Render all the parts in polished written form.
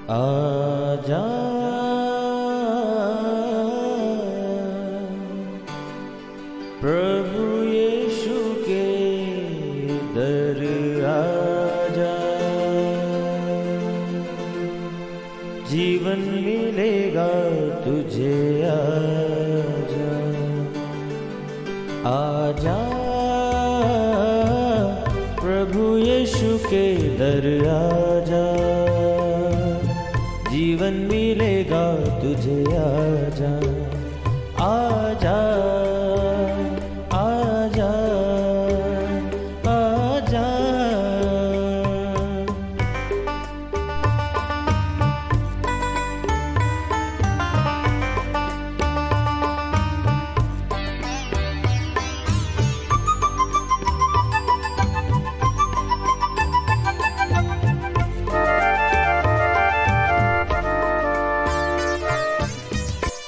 आजा प्रभु यीशु के दर आजा, जीवन मिलेगा तुझे। आजा आजा प्रभु यीशु के दर आजा, जीवन मिलेगा तुझे। आजा आजा आजा आजा।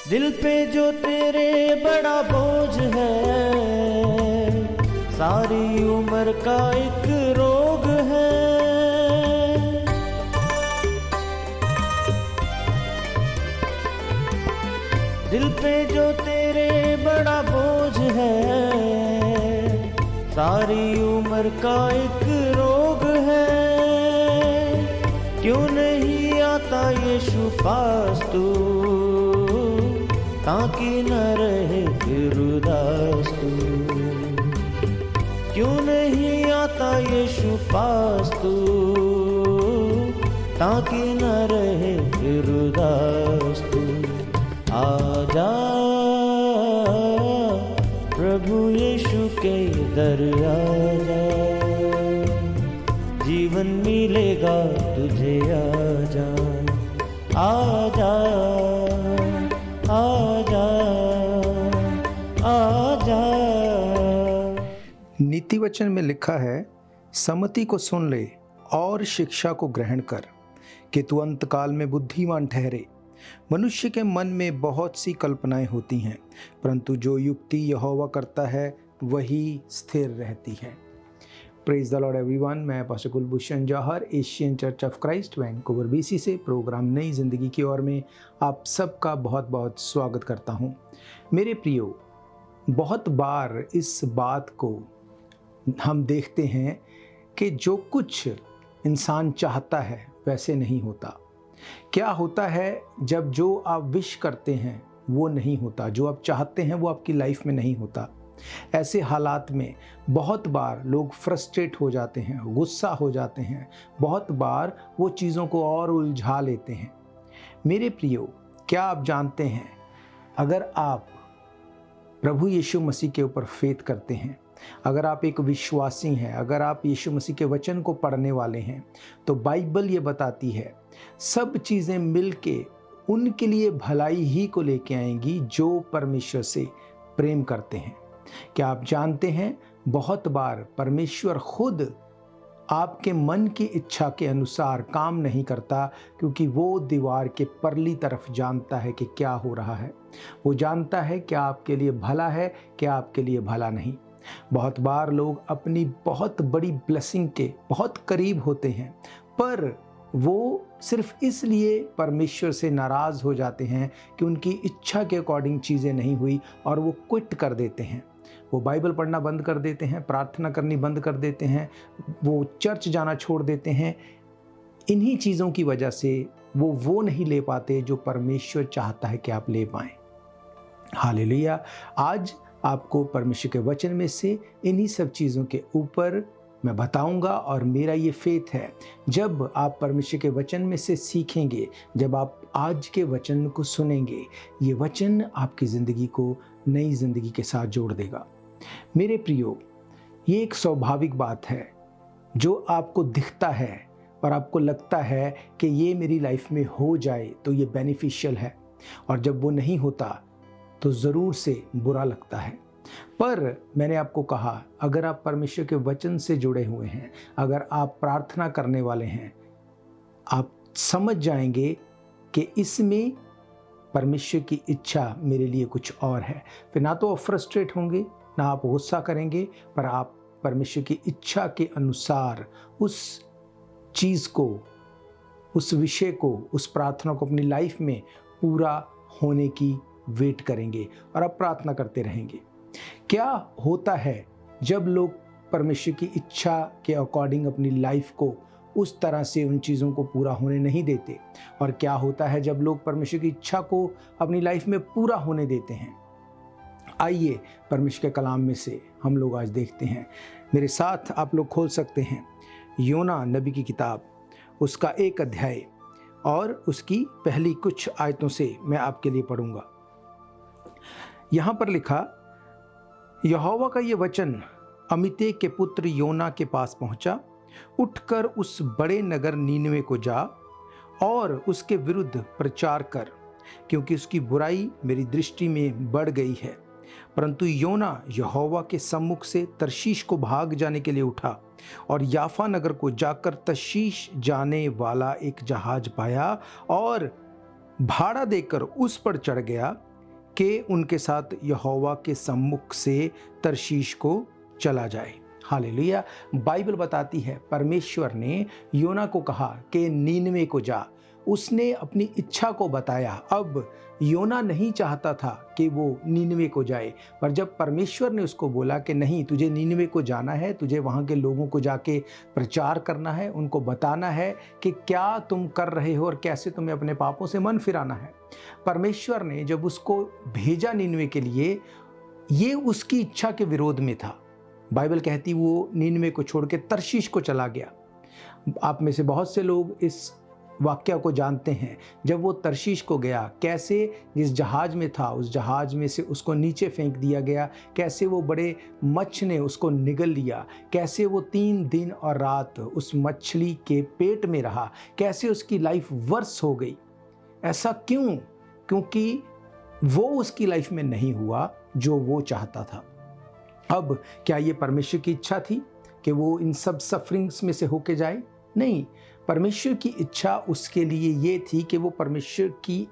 दिल पे जो तेरे बड़ा बोझ है, सारी उम्र का एक रोग है। दिल पे जो तेरे बड़ा बोझ है, सारी उम्र का एक रोग है। क्यों नहीं आता यीशु पास तू, ताकि न रहे फिर उदास तू। क्यों नहीं आता यीशु पास तू, ताकि न रहे फिर उदास तू। आजा प्रभु यीशु के दर आजा, जीवन मिलेगा तुझे। आजा आजा आजा आजा। नीति वचन में लिखा है, सम्मति को सुन ले और शिक्षा को ग्रहण कर कि तू अंतकाल में बुद्धिमान ठहरे। मनुष्य के मन में बहुत सी कल्पनाएं होती हैं, परंतु जो युक्ति यहोवा करता है वही स्थिर रहती है। Praise the lord everyone. मैं pastor Kulbhushan Johar, Asian church of Christ Vancouver BC से प्रोग्राम नई ज़िंदगी की ओर में आप सबका बहुत बहुत स्वागत करता हूं। मेरे प्रियो, बहुत बार इस बात को हम देखते हैं कि जो कुछ इंसान चाहता है वैसे नहीं होता। क्या होता है जब जो आप विश करते हैं वो नहीं होता, जो आप चाहते हैं वो आपकी लाइफ में नहीं होता। ऐसे हालात में बहुत बार लोग फ्रस्ट्रेट हो जाते हैं, गुस्सा हो जाते हैं, बहुत बार वो चीज़ों को और उलझा लेते हैं। मेरे प्रियो, क्या आप जानते हैं, अगर आप प्रभु यीशु मसीह के ऊपर फेथ करते हैं, अगर आप एक विश्वासी हैं, अगर आप यीशु मसीह के वचन को पढ़ने वाले हैं, तो बाइबल ये बताती है सब चीज़ें मिलके उनके लिए भलाई ही को लेके आएंगी जो परमेश्वर से प्रेम करते हैं। क्या आप जानते हैं, बहुत बार परमेश्वर खुद आपके मन की इच्छा के अनुसार काम नहीं करता, क्योंकि वो दीवार के परली तरफ जानता है कि क्या हो रहा है। वो जानता है क्या आपके लिए भला है, क्या आपके लिए भला नहीं। बहुत बार लोग अपनी बहुत बड़ी ब्लेसिंग के बहुत करीब होते हैं, पर वो सिर्फ इसलिए परमेश्वर से नाराज़ हो जाते हैं कि उनकी इच्छा के अकॉर्डिंग चीज़ें नहीं हुई और वो क्विट कर देते हैं। वो बाइबल पढ़ना बंद कर देते हैं, प्रार्थना करनी बंद कर देते हैं, वो चर्च जाना छोड़ देते हैं। इन्हीं चीज़ों की वजह से वो नहीं ले पाते जो परमेश्वर चाहता है कि आप ले पाएं। हालेलुया। आज आपको परमेश्वर के वचन में से इन्हीं सब चीज़ों के ऊपर मैं बताऊंगा, और मेरा ये फेथ है, जब आप परमेश्वर के वचन में से सीखेंगे, जब आप आज के वचन को सुनेंगे, ये वचन आपकी ज़िंदगी को नई ज़िंदगी के साथ जोड़ देगा। मेरे प्रियो, ये एक स्वाभाविक बात है, जो आपको दिखता है और आपको लगता है कि ये मेरी लाइफ में हो जाए तो ये बेनिफिशियल है, और जब वो नहीं होता तो ज़रूर से बुरा लगता है। पर मैंने आपको कहा, अगर आप परमेश्वर के वचन से जुड़े हुए हैं, अगर आप प्रार्थना करने वाले हैं, आप समझ जाएंगे कि इसमें परमेश्वर की इच्छा मेरे लिए कुछ और है। फिर ना तो आप फ्रस्ट्रेट होंगे, ना आप गुस्सा करेंगे, पर आप परमेश्वर की इच्छा के अनुसार उस चीज़ को उस विषय को, उस प्रार्थना को अपनी लाइफ में पूरा होने की वेट करेंगे और अब प्रार्थना करते रहेंगे। क्या होता है जब लोग परमेश्वर की इच्छा के अकॉर्डिंग अपनी लाइफ को उस तरह से उन चीज़ों को पूरा होने नहीं देते, और क्या होता है जब लोग परमेश्वर की इच्छा को अपनी लाइफ में पूरा होने देते हैं? आइए परमेश्वर के कलाम में से हम लोग आज देखते हैं। मेरे साथ आप लोग खोल सकते हैं योना नबी की किताब, उसका 1 अध्याय और उसकी पहली कुछ आयतों से मैं आपके लिए पढ़ूंगा। यहाँ पर लिखा, यहोवा का ये वचन अमित्ते के पुत्र योना के पास पहुंचा, उठकर उस बड़े नगर नीनवे को जा और उसके विरुद्ध प्रचार कर, क्योंकि उसकी बुराई मेरी दृष्टि में बढ़ गई है। परंतु योना यहोवा के सम्मुख से तर्शीश को भाग जाने के लिए उठा और याफा नगर को जाकर तर्शीश जाने वाला एक जहाज पाया और भाड़ा देकर उस पर चढ़ गया कि उनके साथ यहोवा के सम्मुख से तर्शीश को चला जाए। हालेलुया। बाइबल बताती है परमेश्वर ने योना को कहा कि नीनवे को जा। उसने अपनी इच्छा को बताया। अब योना नहीं चाहता था कि वो नीनवे को जाए, पर जब परमेश्वर ने उसको बोला कि नहीं, तुझे नीनवे को जाना है, तुझे वहाँ के लोगों को जाके प्रचार करना है, उनको बताना है कि क्या तुम कर रहे हो और कैसे तुम्हें अपने पापों से मन फिराना है। परमेश्वर ने जब उसको भेजा नीनवे के लिए, ये उसकी इच्छा के विरोध में था। बाइबल कहती वो नीनवे को छोड़ के तर्शीश को चला गया। आप में से बहुत से लोग इस वाक्य को जानते हैं। जब वो तर्शीश को गया, कैसे जिस जहाज में था उस जहाज में से उसको नीचे फेंक दिया गया, कैसे वो बड़े मच्छ ने उसको निगल लिया, कैसे वो 3 दिन और रात उस मछली के पेट में रहा, कैसे उसकी लाइफ वर्स हो गई। ऐसा क्यों? क्योंकि वो उसकी लाइफ में नहीं हुआ जो वो चाहता था। अब क्या ये परमेश्वर की इच्छा थी कि वो इन सब सफरिंग्स में से होके जाए? नहीं, परमेश्वर की इच्छा उसके लिए ये थी कि वो परमेश्वर की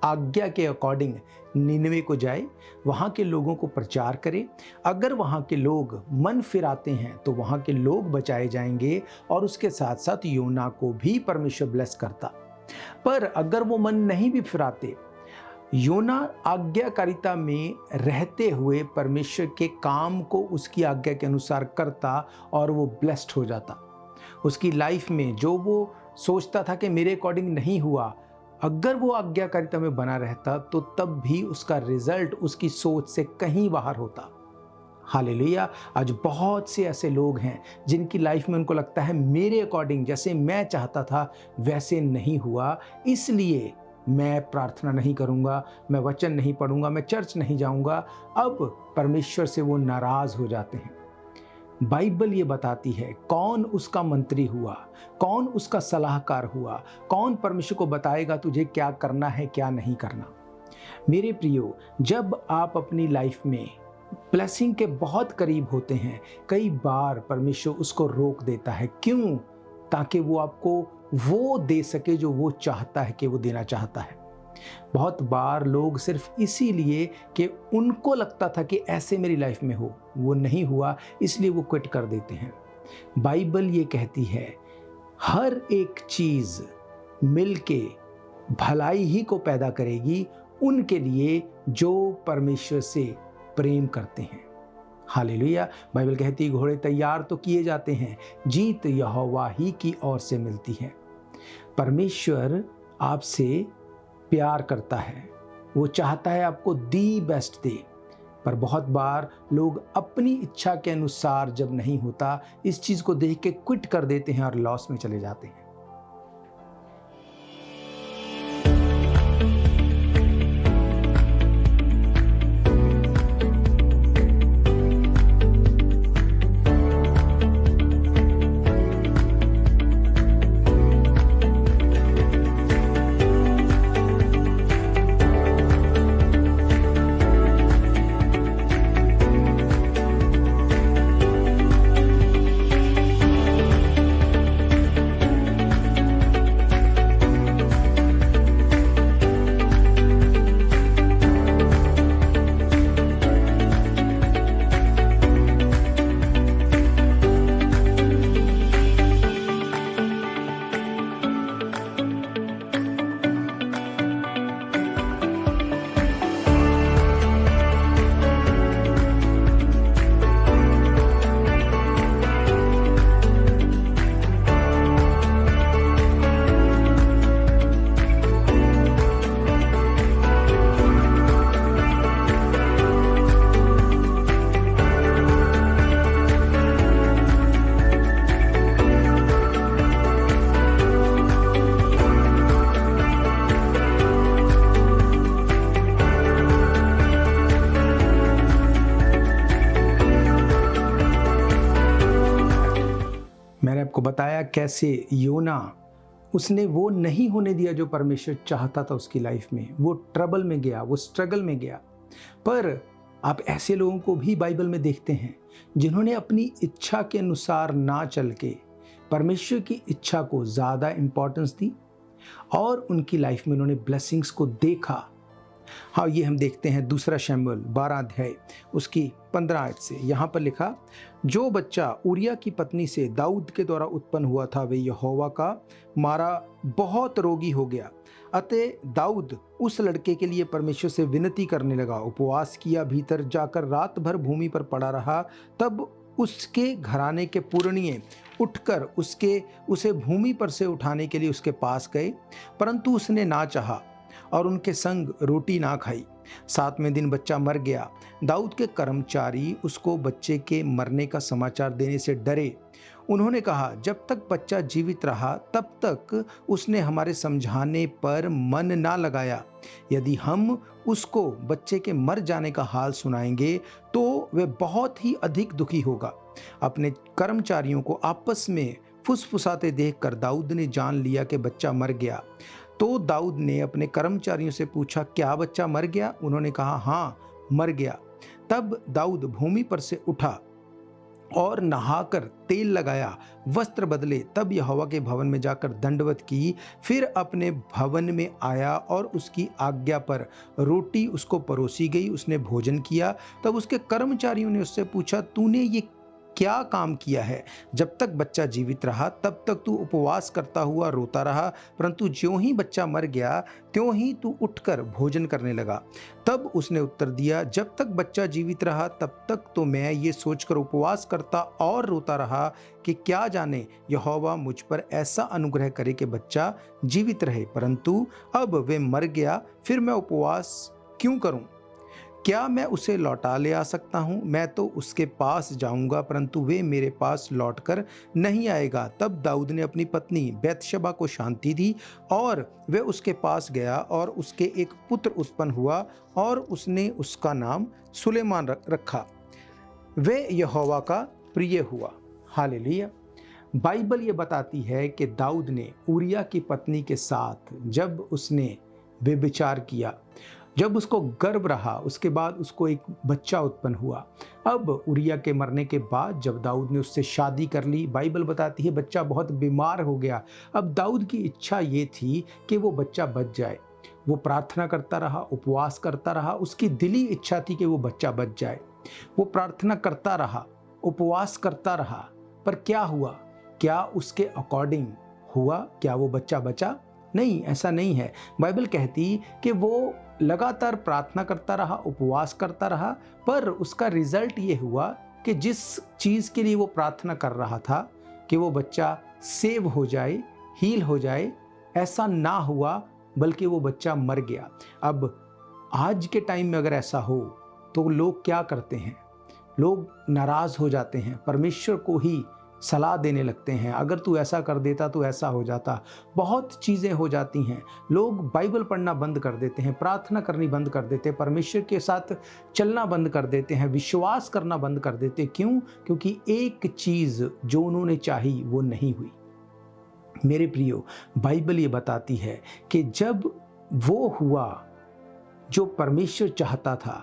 आज्ञा के अकॉर्डिंग नीनवे को जाए, वहाँ के लोगों को प्रचार करे। अगर वहाँ के लोग मन फिराते हैं तो वहाँ के लोग बचाए जाएंगे और उसके साथ साथ योना को भी परमेश्वर ब्लेस करता। पर अगर वो मन नहीं भी फिराते, योना आज्ञाकारिता में रहते हुए परमेश्वर के काम को उसकी आज्ञा के अनुसार करता और वो ब्लेस्ड हो जाता। उसकी लाइफ में जो वो सोचता था कि मेरे अकॉर्डिंग नहीं हुआ, अगर वो आज्ञाकारिता में बना रहता तो तब भी उसका रिजल्ट उसकी सोच से कहीं बाहर होता। हालेलुया। आज बहुत से ऐसे लोग हैं जिनकी लाइफ में उनको लगता है मेरे अकॉर्डिंग जैसे मैं चाहता था वैसे नहीं हुआ, इसलिए मैं प्रार्थना नहीं करूंगा, मैं वचन नहीं पढ़ूंगा, मैं चर्च नहीं जाऊंगा। अब परमेश्वर से वो नाराज हो जाते हैं। बाइबल ये बताती है कौन उसका मंत्री हुआ, कौन उसका सलाहकार हुआ, कौन परमेश्वर को बताएगा तुझे क्या करना है क्या नहीं करना। मेरे प्रियो, जब आप अपनी लाइफ में ब्लेसिंग के बहुत करीब होते हैं, कई बार परमेश्वर उसको रोक देता है। क्यों? ताकि वो आपको वो दे सके जो वो चाहता है कि वो देना चाहता है। बहुत बार लोग सिर्फ इसीलिए कि उनको लगता था कि ऐसे मेरी लाइफ में हो, वो नहीं हुआ, इसलिए वो क्विट कर देते हैं। बाइबल ये कहती है हर एक चीज मिलके भलाई ही को पैदा करेगी उनके लिए जो परमेश्वर से प्रेम करते हैं। हालेलुया। बाइबल कहती है घोड़े तैयार तो किए जाते हैं, जीत यहोवा ही की ओर से मिलती है। परमेश्वर आपसे प्यार करता है, वो चाहता है आपको दी बेस्ट दे, पर बहुत बार लोग अपनी इच्छा के अनुसार जब नहीं होता, इस चीज को देख के क्विट कर देते हैं और लॉस में चले जाते हैं। आपको बताया कैसे योना उसने वो नहीं होने दिया जो परमेश्वर चाहता था उसकी लाइफ में। वो ट्रबल में गया, वो स्ट्रगल में गया। पर आप ऐसे लोगों को भी बाइबल में देखते हैं जिन्होंने अपनी इच्छा के अनुसार ना चल के परमेश्वर की इच्छा को ज़्यादा इंपॉर्टेंस दी और उनकी लाइफ में उन्होंने ब्लेसिंग्स को देखा। हाँ, ये हम देखते हैं दूसरा शमूएल 12 अध्याय उसकी 15 आयत से। यहाँ पर लिखा, जो बच्चा उरिया की पत्नी से दाऊद के द्वारा उत्पन्न हुआ था वे यहोवा का मारा बहुत रोगी हो गया। अतः दाऊद उस लड़के के लिए परमेश्वर से विनती करने लगा, उपवास किया, भीतर जाकर रात भर भूमि पर पड़ा रहा। तब उसके घराने के पुरनिये उठकर उसे भूमि पर से उठाने के लिए उसके पास गए, परंतु उसने ना चाहा और उनके संग रोटी ना खाई। 7वें दिन बच्चा मर गया। दाऊद के कर्मचारी उसको बच्चे के मरने का समाचार देने से डरे। उन्होंने कहा, जब तक बच्चा जीवित रहा तब तक उसने हमारे समझाने पर मन ना लगाया। यदि हम उसको बच्चे के मर जाने का हाल सुनाएंगे तो वह बहुत ही अधिक दुखी होगा। अपने कर्मचारियों को आपस में फुसफुसाते देखकर दाऊद ने जान लिया कि बच्चा मर गया। तो दाऊद ने अपने कर्मचारियों से पूछा, क्या बच्चा मर गया? उन्होंने कहा, हाँ, मर गया। तब दाऊद भूमि पर से उठा और नहाकर तेल लगाया, वस्त्र बदले, तब यहोवा के भवन में जाकर दंडवत की। फिर अपने भवन में आया और उसकी आज्ञा पर रोटी उसको परोसी गई। उसने भोजन किया। तब उसके कर्मचारियों ने उससे पूछा, तूने ये क्या काम किया है? जब तक बच्चा जीवित रहा तब तक तू उपवास करता हुआ रोता रहा, परंतु ज्यों ही बच्चा मर गया त्यों ही तू उठकर भोजन करने लगा। तब उसने उत्तर दिया, जब तक बच्चा जीवित रहा तब तक तो मैं ये सोचकर उपवास करता और रोता रहा कि क्या जाने यहोवा मुझ पर ऐसा अनुग्रह करे कि बच्चा जीवित रहे, परंतु अब वे मर गया, फिर मैं उपवास क्यों करूं? क्या मैं उसे लौटा ले आ सकता हूँ? मैं तो उसके पास जाऊंगा, परंतु वे मेरे पास लौटकर नहीं आएगा। तब दाऊद ने अपनी पत्नी बैतशबा को शांति दी और वह उसके पास गया और उसके एक पुत्र उत्पन्न हुआ और उसने उसका नाम सुलेमान रखा। वह यहोवा का प्रिय हुआ। हालेलुया। बाइबल ये बताती है कि दाऊद ने उरिया की पत्नी के साथ जब उसने व्यभिचार किया, जब उसको गर्भ रहा, उसके बाद उसको एक बच्चा उत्पन्न हुआ। अब उरिया के मरने के बाद जब दाऊद ने उससे शादी कर ली, बाइबल बताती है बच्चा बहुत बीमार हो गया। अब दाऊद की इच्छा ये थी कि वो बच्चा बच जाए। वो प्रार्थना करता रहा, उपवास करता रहा, उसकी दिली इच्छा थी कि वो बच्चा बच जाए। वो प्रार्थना करता रहा, उपवास करता रहा, पर क्या हुआ? क्या उसके अकॉर्डिंग हुआ? क्या वो बच्चा बचा? नहीं, ऐसा नहीं है। बाइबल कहती कि वो लगातार प्रार्थना करता रहा, उपवास करता रहा, पर उसका रिजल्ट ये हुआ कि जिस चीज़ के लिए वो प्रार्थना कर रहा था कि वो बच्चा सेव हो जाए, हील हो जाए, ऐसा ना हुआ, बल्कि वो बच्चा मर गया। अब आज के टाइम में अगर ऐसा हो तो लोग क्या करते हैं? लोग नाराज़ हो जाते हैं, परमेश्वर को ही सलाह देने लगते हैं, अगर तू ऐसा कर देता तो ऐसा हो जाता। बहुत चीज़ें हो जाती हैं। लोग बाइबल पढ़ना बंद कर देते हैं, प्रार्थना करनी बंद कर देते हैं, परमेश्वर के साथ चलना बंद कर देते हैं, विश्वास करना बंद कर देते हैं। क्यों? क्योंकि एक चीज़ जो उन्होंने चाही वो नहीं हुई। मेरे प्रियो, बाइबल ये बताती है कि जब वो हुआ जो परमेश्वर चाहता था,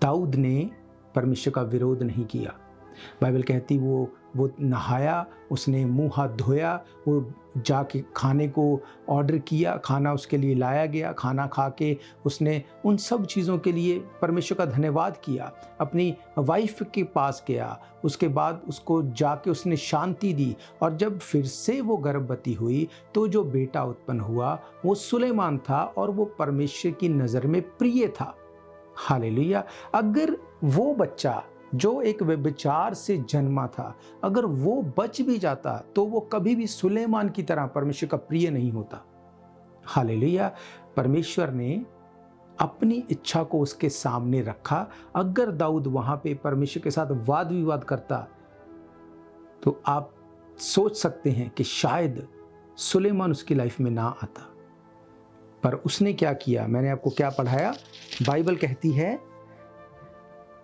दाऊद ने परमेश्वर का विरोध नहीं किया। बाइबल कहती वो नहाया, उसने मुंह हाथ धोया, वो जाके खाने को ऑर्डर किया, खाना उसके लिए लाया गया, खाना खा के उसने उन सब चीज़ों के लिए परमेश्वर का धन्यवाद किया, अपनी वाइफ के पास गया, उसके बाद उसको जाके उसने शांति दी, और जब फिर से वो गर्भवती हुई तो जो बेटा उत्पन्न हुआ वो सुलेमान था और वो परमेश्वर की नज़र में प्रिय था। हालेलुया। अगर वो बच्चा जो एक व्यभिचार से जन्मा था, अगर वो बच भी जाता तो वो कभी भी सुलेमान की तरह परमेश्वर का प्रिय नहीं होता। हालेलुया। परमेश्वर ने अपनी इच्छा को उसके सामने रखा। अगर दाऊद वहां पे परमेश्वर के साथ वाद विवाद करता तो आप सोच सकते हैं कि शायद सुलेमान उसकी लाइफ में ना आता। पर उसने क्या किया? मैंने आपको क्या पढ़ाया? बाइबल कहती है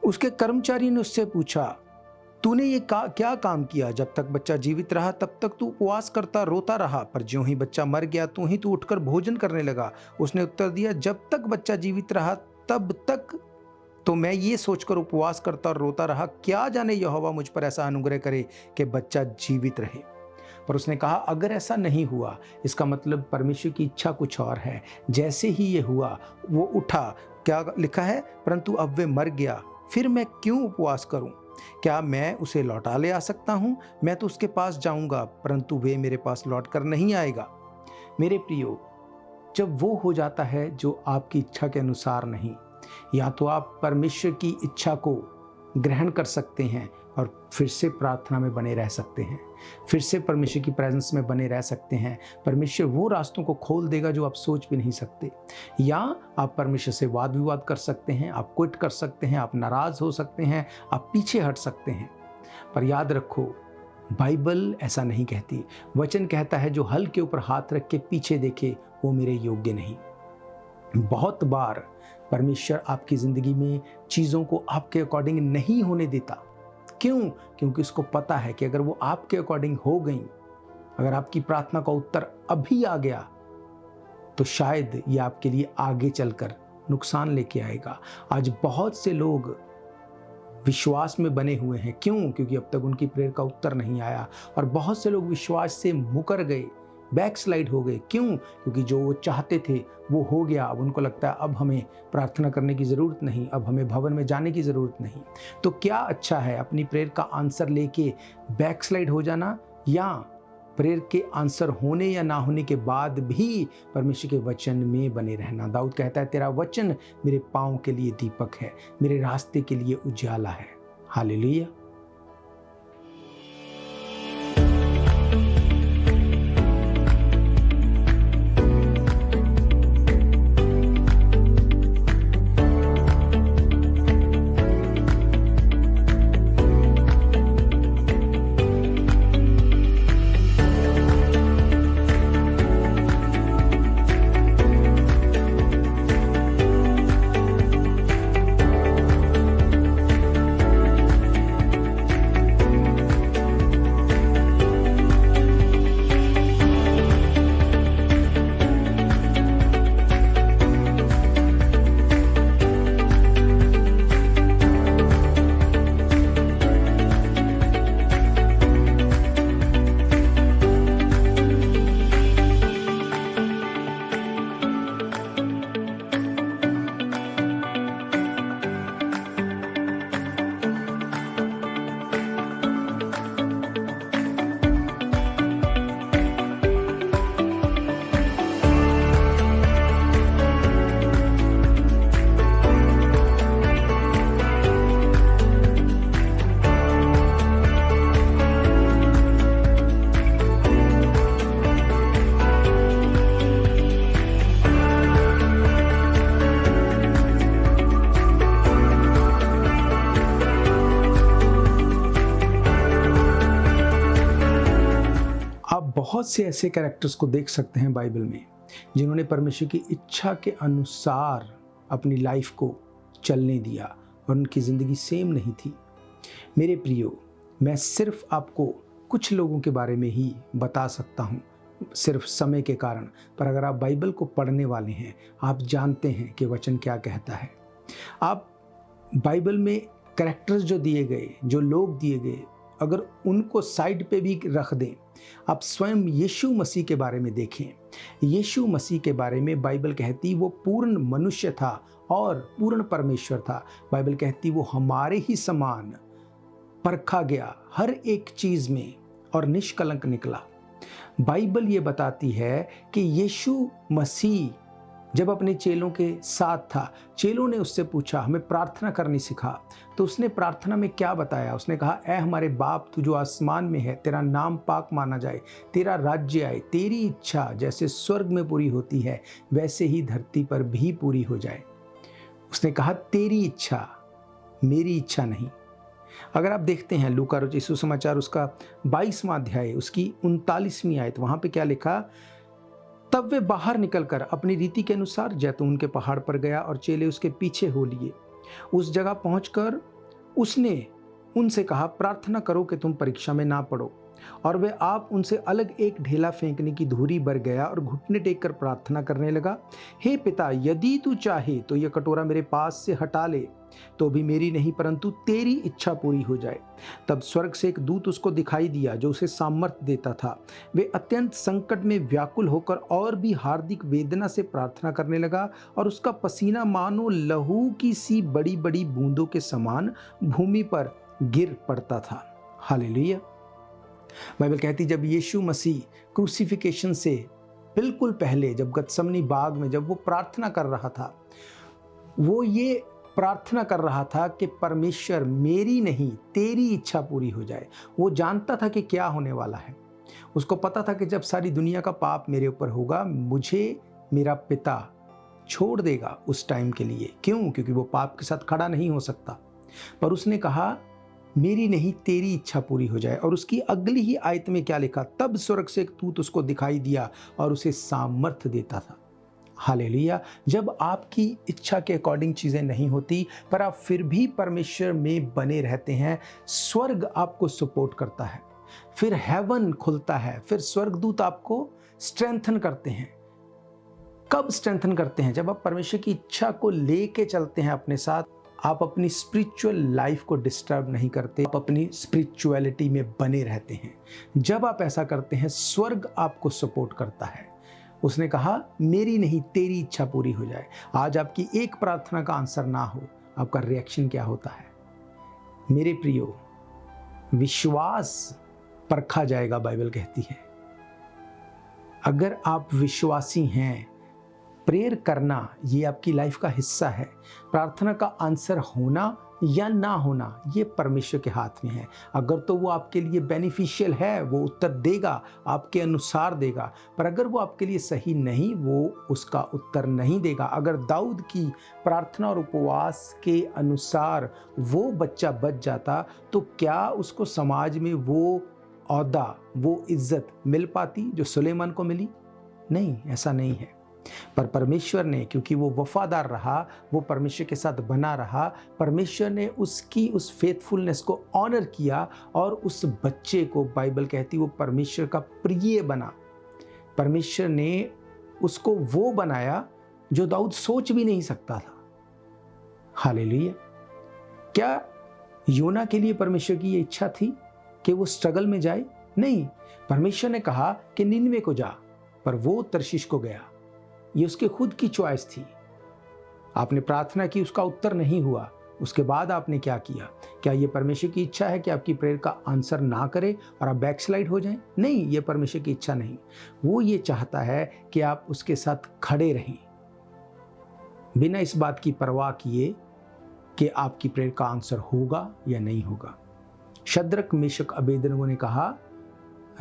उसके कर्मचारी ने उससे पूछा, तूने ये क्या काम किया? जब तक बच्चा जीवित रहा तब तक तू उपवास करता रोता रहा, पर ज्यों ही बच्चा मर गया तू उठकर भोजन करने लगा। उसने उत्तर दिया, जब तक बच्चा जीवित रहा तब तक तो मैं ये सोचकर उपवास करता और रोता रहा, क्या जाने यहोवा मुझ पर ऐसा अनुग्रह करे कि बच्चा जीवित रहे। पर उसने कहा, अगर ऐसा नहीं हुआ इसका मतलब परमेश्वर की इच्छा कुछ और है। जैसे ही ये हुआ वो उठा, क्या लिखा है, परंतु अब वे मर गया, फिर मैं क्यों उपवास करूं? क्या मैं उसे लौटा ले आ सकता हूं? मैं तो उसके पास जाऊंगा, परंतु वे मेरे पास लौट कर नहीं आएगा। मेरे प्रियो, जब वो हो जाता है जो आपकी इच्छा के अनुसार नहीं, या तो आप परमेश्वर की इच्छा को ग्रहण कर सकते हैं और फिर से प्रार्थना में बने रह सकते हैं, फिर से परमेश्वर की प्रेजेंस में बने रह सकते हैं। परमेश्वर वो रास्तों को खोल देगा जो आप सोच भी नहीं सकते। या आप परमेश्वर से वाद विवाद कर सकते हैं, आप क्विट कर सकते हैं, आप नाराज हो सकते हैं, आप पीछे हट सकते हैं। पर याद रखो, बाइबल ऐसा नहीं कहती। वचन कहता है, जो हल के ऊपर हाथ रख के पीछे देखे वो मेरे योग्य नहीं। बहुत बार परमेश्वर आपकी ज़िंदगी में चीज़ों को आपके अकॉर्डिंग नहीं होने देता। क्यों? क्योंकि उसको पता है कि अगर वो आपके अकॉर्डिंग हो गई, अगर आपकी प्रार्थना का उत्तर अभी आ गया, तो शायद ये आपके लिए आगे चलकर नुकसान लेके आएगा। आज बहुत से लोग विश्वास में बने हुए हैं। क्यों? क्योंकि अब तक उनकी प्रेयर का उत्तर नहीं आया। और बहुत से लोग विश्वास से मुकर गए, बैकस्लाइड हो गए। क्यों? क्योंकि जो वो चाहते थे वो हो गया। अब उनको लगता है अब हमें प्रार्थना करने की ज़रूरत नहीं, अब हमें भवन में जाने की ज़रूरत नहीं। तो क्या अच्छा है, अपनी प्रेयर का आंसर लेके बैकस्लाइड हो जाना, या प्रेयर के आंसर होने या ना होने के बाद भी परमेश्वर के वचन में बने रहना? दाऊद कहता है, तेरा वचन मेरे पाँव के लिए दीपक है, मेरे रास्ते के लिए उजाला है। हालेलुया। बहुत से ऐसे कैरेक्टर्स को देख सकते हैं बाइबल में, जिन्होंने परमेश्वर की इच्छा के अनुसार अपनी लाइफ को चलने दिया और उनकी ज़िंदगी सेम नहीं थी। मेरे प्रियो, मैं सिर्फ आपको कुछ लोगों के बारे में ही बता सकता हूँ, सिर्फ समय के कारण। पर अगर आप बाइबल को पढ़ने वाले हैं, आप जानते हैं कि वचन क्या कहता है। आप बाइबल में कैरेक्टर्स जो दिए गए, जो लोग दिए गए, अगर उनको साइड पे भी रख दें, आप स्वयं यीशु मसीह के बारे में देखें। यीशु मसीह के बारे में बाइबल कहती वो पूर्ण मनुष्य था और पूर्ण परमेश्वर था। बाइबल कहती वो हमारे ही समान परखा गया हर एक चीज़ में और निष्कलंक निकला। बाइबल ये बताती है कि यीशु मसीह जब अपने चेलों के साथ था, चेलों ने उससे पूछा हमें प्रार्थना करनी सिखा, तो उसने प्रार्थना में क्या बताया? उसने कहा, ऐ हमारे बाप तू जो आसमान में है, तेरा नाम पाक माना जाए, तेरा राज्य आए, तेरी इच्छा जैसे स्वर्ग में पूरी होती है वैसे ही धरती पर भी पूरी हो जाए। उसने कहा तेरी इच्छा, मेरी इच्छा नहीं। अगर आप देखते हैं लूका रचित सुसमाचार उसका 22वां अध्याय उसकी 39वीं आयत, वहाँ पे क्या लिखा? तब वे बाहर निकलकर अपनी रीति के अनुसार जैतून के पहाड़ पर गया और चेले उसके पीछे हो लिए। उस जगह पहुंचकर उसने उनसे कहा, प्रार्थना करो कि तुम परीक्षा में ना पड़ो। और वे आप उनसे अलग एक ढेला फेंकने की धूरी भर गया और घुटने टेक कर प्रार्थना करने लगा, हे पिता, यदि तू चाहे तो यह कटोरा मेरे पास से हटा ले, तो भी मेरी नहीं परंतु तेरी इच्छा पूरी हो जाए। तब स्वर्ग से एक दूत उसको दिखाई दिया जो उसे सामर्थ्य देता था। वे अत्यंत संकट में व्याकुल होकर और भी हार्दिक वेदना से प्रार्थना करने लगा, और उसका पसीना मानो लहू की सी बड़ी बड़ी बूंदों के समान भूमि पर गिर पड़ता था। हालेलुया। बाइबल कहती, जब यीशु मसीह क्रूसिफिकेशन से बिल्कुल पहले, जब गतसमनी बाग में जब वो प्रार्थना कर रहा था, वो ये प्रार्थना कर रहा था कि परमेश्वर, मेरी नहीं तेरी इच्छा पूरी हो जाए। वो जानता था कि क्या होने वाला है। उसको पता था कि जब सारी दुनिया का पाप मेरे ऊपर होगा, मुझे मेरा पिता छोड़ देगा उस टाइम के लिए। क्यों? क्योंकि वो पाप के साथ खड़ा नहीं हो सकता। पर उसने कहा, मेरी नहीं तेरी इच्छा पूरी हो जाए। और उसकी अगली ही आयत में क्या लिखा? तब स्वर्ग से एक दूत उसको दिखाई दिया और उसे सामर्थ्य देता था। हालेलुया। जब आपकी इच्छा के अकॉर्डिंग चीज़ें नहीं होती, पर आप फिर भी परमेश्वर में बने रहते हैं, स्वर्ग आपको सपोर्ट करता है, फिर हेवन खुलता है, फिर स्वर्गदूत आपको स्ट्रेंथन करते हैं। कब स्ट्रेंथन करते हैं? जब आप परमेश्वर की इच्छा को लेके चलते हैं अपने साथ, आप अपनी स्पिरिचुअल लाइफ को डिस्टर्ब नहीं करते, आप अपनी स्पिरिचुअलिटी में बने रहते हैं। जब आप ऐसा करते हैं, स्वर्ग आपको सपोर्ट करता है। उसने कहा, मेरी नहीं तेरी इच्छा पूरी हो जाए। आज आपकी एक प्रार्थना का आंसर ना हो, आपका रिएक्शन क्या होता है? मेरे प्रियो, विश्वास परखा जाएगा, बाइबल कहती है। अगर आप विश्वासी हैं, प्रेयर करना ये आपकी लाइफ का हिस्सा है। प्रार्थना का आंसर होना या ना होना ये परमेश्वर के हाथ में है। अगर तो वो आपके लिए बेनिफिशियल है, वो उत्तर देगा, आपके अनुसार देगा। पर अगर वो आपके लिए सही नहीं, वो उसका उत्तर नहीं देगा। अगर दाऊद की प्रार्थना और उपवास के अनुसार वो बच्चा बच जाता, तो क्या उसको समाज में वो औहदा, वो इज्जत मिल पाती जो सुलेमान को मिली? नहीं, ऐसा नहीं है। पर परमेश्वर ने, क्योंकि वो वफादार रहा, वो परमेश्वर के साथ बना रहा, परमेश्वर ने उसकी उस फेथफुलनेस को ऑनर किया और उस बच्चे को, बाइबल कहती, वो परमेश्वर का प्रिय बना। परमेश्वर ने उसको वो बनाया जो दाऊद सोच भी नहीं सकता था। हालेलुया। क्या योना के लिए परमेश्वर की ये इच्छा थी कि वो स्ट्रगल में जाए? नहीं। परमेश्वर ने कहा कि निनवे को जा, पर वो तर्शीश को गया। ये उसके खुद की चॉइस थी। आपने प्रार्थना की, उसका उत्तर नहीं हुआ, उसके बाद आपने क्या किया? क्या ये परमेश्वर की इच्छा है कि आपकी प्रेयर का आंसर ना करे और आप बैकस्लाइड हो जाएं? नहीं, ये परमेश्वर की इच्छा नहीं। वो ये चाहता है कि आप उसके साथ खड़े रहें, बिना इस बात की परवाह किए कि आपकी प्रेयर का आंसर होगा या नहीं होगा। शद्रक, मेशक, अबेदनगो ने कहा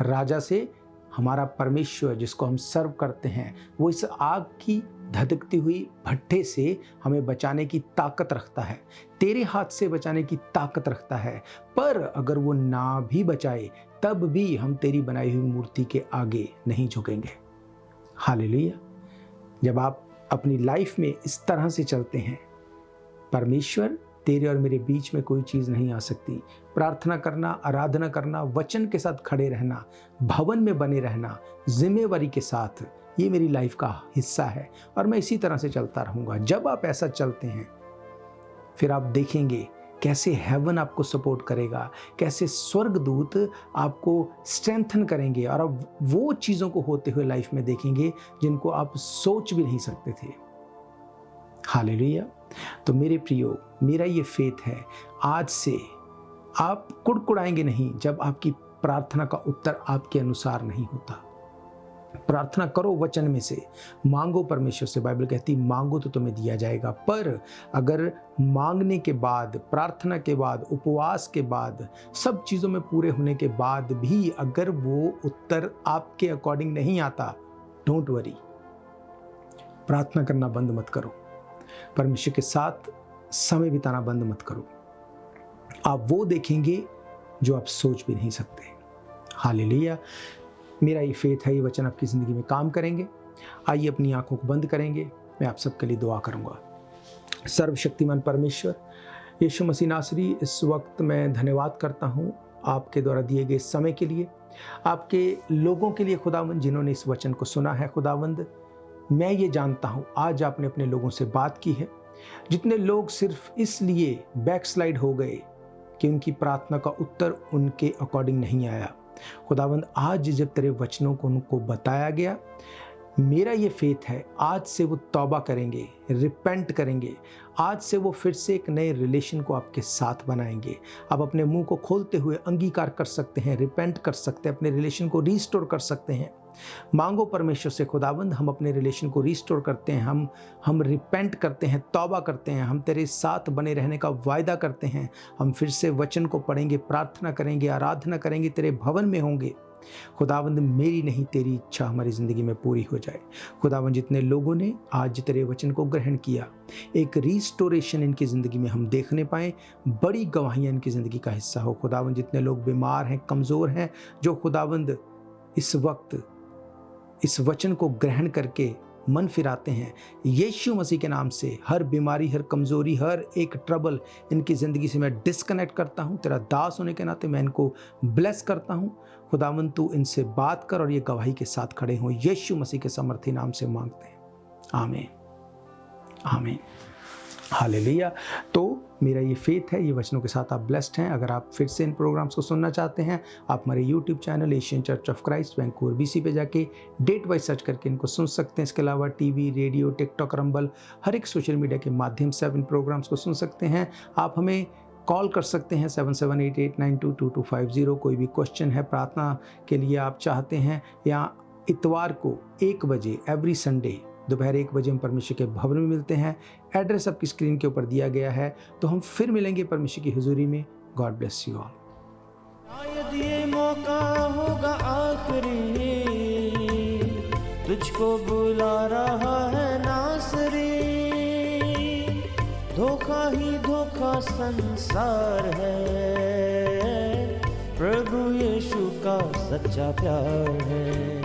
राजा से, हमारा परमेश्वर जिसको हम सर्व करते हैं, वो इस आग की धधकती हुई भट्ठे से हमें बचाने की ताकत रखता है, तेरे हाथ से बचाने की ताकत रखता है। पर अगर वो ना भी बचाए, तब भी हम तेरी बनाई हुई मूर्ति के आगे नहीं झुकेंगे। हालेलुया। जब आप अपनी लाइफ में इस तरह से चलते हैं, परमेश्वर, तेरे और मेरे बीच में कोई चीज़ नहीं आ सकती। प्रार्थना करना, आराधना करना, वचन के साथ खड़े रहना, भवन में बने रहना, जिम्मेवारी के साथ, ये मेरी लाइफ का हिस्सा है और मैं इसी तरह से चलता रहूँगा। जब आप ऐसा चलते हैं, फिर आप देखेंगे कैसे हेवन आपको सपोर्ट करेगा, कैसे स्वर्गदूत आपको स्ट्रेंथन करेंगे और आप वो चीज़ों को होते हुए लाइफ में देखेंगे जिनको आप सोच भी नहीं सकते थे। हालेलुया। तो मेरे प्रियो, मेरा ये फेथ है, आज से आप कुड़कुड़ाएंगे नहीं जब आपकी प्रार्थना का उत्तर आपके अनुसार नहीं होता। प्रार्थना करो वचन में से, मांगो परमेश्वर से। बाइबल कहती, मांगो तो तुम्हें दिया जाएगा। पर अगर मांगने के बाद, प्रार्थना के बाद, उपवास के बाद, सब चीज़ों में पूरे होने के बाद भी अगर वो उत्तर आपके अकॉर्डिंग नहीं आता, डोंट वरी, प्रार्थना करना बंद मत करो, परमेश्वर के साथ समय बिताना बंद मत करो। आप वो देखेंगे जो आप सोच भी नहीं सकते। हालेलुया। मेरा ये फेथ है, ये वचन आपकी ज़िंदगी में काम करेंगे। आइए अपनी आंखों को बंद करेंगे, मैं आप सबके लिए दुआ करूंगा। सर्वशक्तिमान परमेश्वर, यीशु मसीह नासरी, इस वक्त मैं धन्यवाद करता हूँ आपके द्वारा दिए गए समय के लिए, आपके लोगों के लिए खुदावंद जिन्होंने इस वचन को सुना है। खुदावंद, मैं ये जानता हूँ आज आपने अपने लोगों से बात की है। जितने लोग सिर्फ इसलिए बैकस्लाइड हो गए कि उनकी प्रार्थना का उत्तर उनके अकॉर्डिंग नहीं आया, खुदावंद आज जब तेरे वचनों को उनको बताया गया, मेरा ये फेथ है आज से वो तौबा करेंगे, रिपेंट करेंगे, आज से वो फिर से एक नए रिलेशन को आपके साथ बनाएंगे। आप अपने मुंह को खोलते हुए अंगीकार कर सकते हैं, रिपेंट कर सकते हैं, अपने रिलेशन को रीस्टोर कर सकते हैं। मांगो परमेश्वर से, खुदावंद हम अपने रिलेशन को रीस्टोर करते हैं, हम रिपेंट करते हैं, तौबा करते हैं, हम तेरे साथ बने रहने का वायदा करते हैं। हम फिर से वचन को पढ़ेंगे, प्रार्थना करेंगे, आराधना करेंगे, तेरे भवन में होंगे। खुदावंद मेरी नहीं तेरी इच्छा हमारी ज़िंदगी में पूरी हो जाए। खुदावंद जितने लोगों ने आज तेरे वचन को ग्रहण किया, एक रीस्टोरेशन इनकी ज़िंदगी में हम देखने पाएँ, बड़ी गवाहियाँ इनकी ज़िंदगी का हिस्सा हो। खुदावंद जितने लोग बीमार हैं, कमज़ोर हैं, जो खुदावंद इस वक्त इस वचन को ग्रहण करके मन फिराते हैं, यीशु मसीह के नाम से हर बीमारी, हर कमज़ोरी, हर एक ट्रबल इनकी ज़िंदगी से मैं डिस्कनेक्ट करता हूँ। तेरा दास होने के नाते मैं इनको ब्लेस करता हूँ। खुदावंद तू इनसे बात कर और ये गवाही के साथ खड़े हों, यीशु मसीह के समर्थी नाम से मांगते हैं, आमीन आमीन हालेलुया। तो मेरा ये फेथ है, ये वचनों के साथ आप ब्लेस्ड हैं। अगर आप फिर से इन प्रोग्राम्स को सुनना चाहते हैं, आप हमारे YouTube channel Asian church of Christ Vancouver BC पे जाके डेट वाइज सर्च करके इनको सुन सकते हैं। इसके अलावा टीवी, रेडियो, टिकटॉक, रंबल, हर एक सोशल मीडिया के माध्यम से आप इन प्रोग्राम्स को सुन सकते हैं। आप हमें कॉल कर सकते हैं 7788922250। कोई भी क्वेश्चन है, प्रार्थना के लिए आप चाहते हैं, या इतवार को 1 बजे एवरी संडे दोपहर 1 बजे हम परमेश्वर के भवन में मिलते हैं। एड्रेस आपकी स्क्रीन के ऊपर दिया गया है। तो हम फिर मिलेंगे परमेश्वर की हुजूरी में। God bless you all. शायद ये मौका होगा आखिरी, तुझको बुला रहा है नासरी। धोखा ही धोखा संसार है, प्रभु यीशु का सच्चा प्यार है।